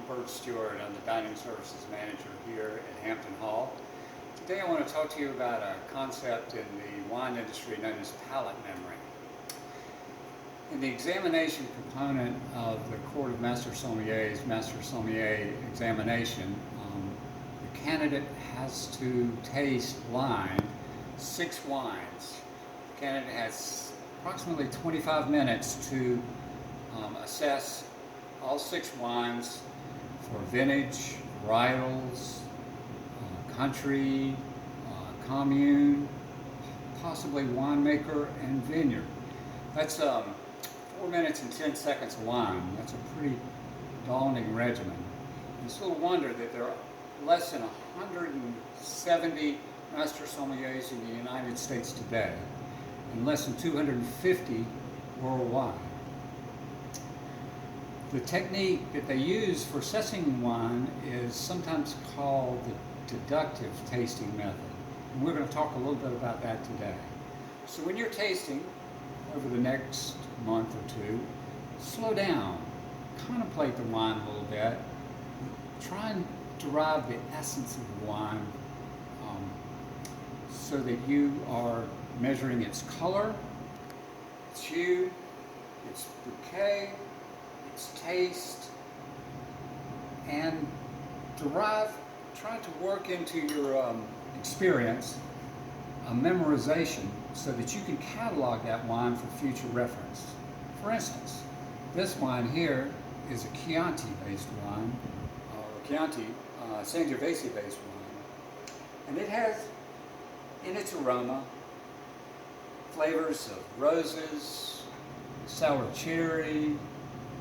Bert Stewart. I'm the Dining Services Manager here at Hampton Hall. Today I want to talk to you about a concept in the wine industry known as palate memory. In the examination component of the Court of Master Sommeliers, Master Sommelier examination, the candidate has to taste wine, 6 wines. The candidate has approximately 25 minutes to assess all 6 wines for vintage, varietals, country, commune, possibly winemaker, and vineyard. That's 4 minutes and 10 seconds of wine. That's a pretty daunting regimen. It's little wonder that there are less than 170 master sommeliers in the United States today, and less than 250 worldwide. The technique that they use for assessing wine is sometimes called the deductive tasting method. And we're going to talk a little bit about that today. So when you're tasting over the next month or two, slow down, contemplate the wine a little bit, try and derive the essence of the wine so that you are measuring its color, its hue, its bouquet, its taste, and try to work into your experience a memorization so that you can catalog that wine for future reference. For instance, this wine here is a Chianti-based wine, or Chianti Sangiovese-based wine, and it has in its aroma flavors of roses, sour cherry,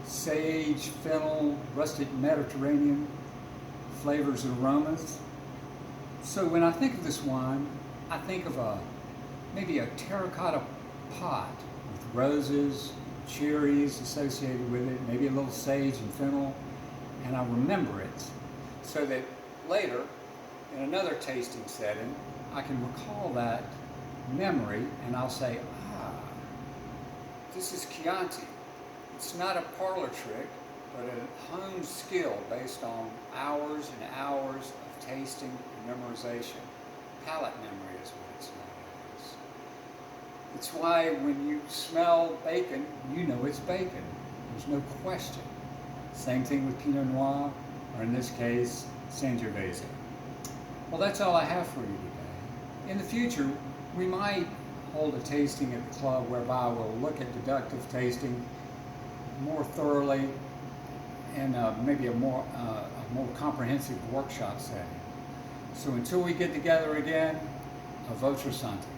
sage, fennel, rustic Mediterranean flavors and aromas. So when I think of this wine, I think of maybe a terracotta pot with roses, cherries associated with it, maybe a little sage and fennel, and I remember it so that later, in another tasting setting, I can recall that memory and I'll say, this is Chianti. It's not a parlor trick, but a honed skill based on hours and hours of tasting and memorization. Palate memory is what it's known as. It's why when you smell bacon, you know it's bacon. There's no question. Same thing with Pinot Noir, or in this case, Sangiovese. Well, that's all I have for you today. In the future, we might hold a tasting at the club whereby we'll look at deductive tasting more thoroughly in maybe a more comprehensive workshop setting. So until we get together again, a votre santé.